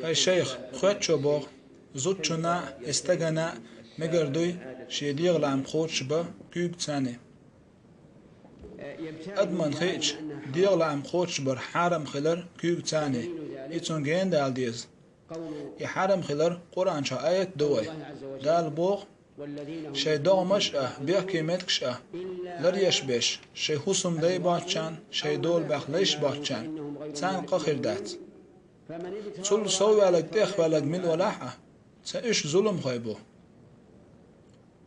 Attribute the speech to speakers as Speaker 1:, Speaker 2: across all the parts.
Speaker 1: هاي الشيخ خوات شباغ زود شنا استغنا مقردوي شيديغ لعم خوت شبا كيوك تاني أدمن خيج ديغ لعم خوت شبر حرم خلر كيوك تاني يتون جين دال ديز يحرم خلر قرآن شا آية دوي دال بوغ شي دوغ مش بيغ كيمتكش لريش بيش شي حسم دي باتشان شي دول باخ ليش باتشان تان قخر دات تول سوي على ديخ ولا من ولاحة سايش ظلم خيبو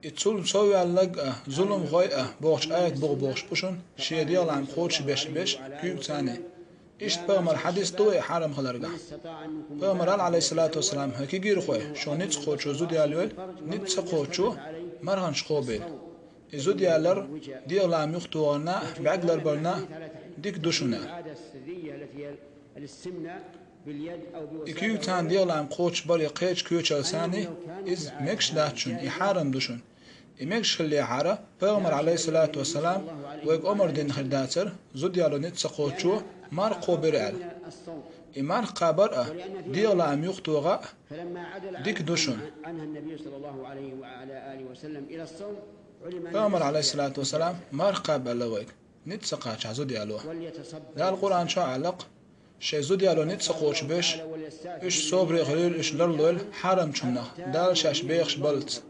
Speaker 1: يتول سوي على ظلم خيبو بوغش آية بوغش بوشن شي ديال عم خوتش بيش كيوك تاني إيش بغمر حديث دوي حرم خلرقا بغمر عليه الصلاة والسلام هكي غير خوي شو نيت خوتشو زود يالويل نيت سخوتشو مرهنش خوبيل زود يالر ديال عم يختونا بعقلر برنا ديك دوشنا إكيو تان ديال عم خوتش بري قيتش كيوش لساني إز مكش داتشون يحارم دوشون إمكش خلي حارة بغمر عليه الصلاة والسلام ويك أمر دين خرداتر زود يالو نيت سخوتشو مار قوبرال إمار قابر ديال عم يختوغا ديك دوشون بغمر عليه الصلاة والسلام مار قابر لويك نيت سقاتش زود يالو دا القرآن شو علق شي زود يالو نيت سقوش بيش إش صبري غليل إش لرلول حرم شنخ دال شاش بيخش بلت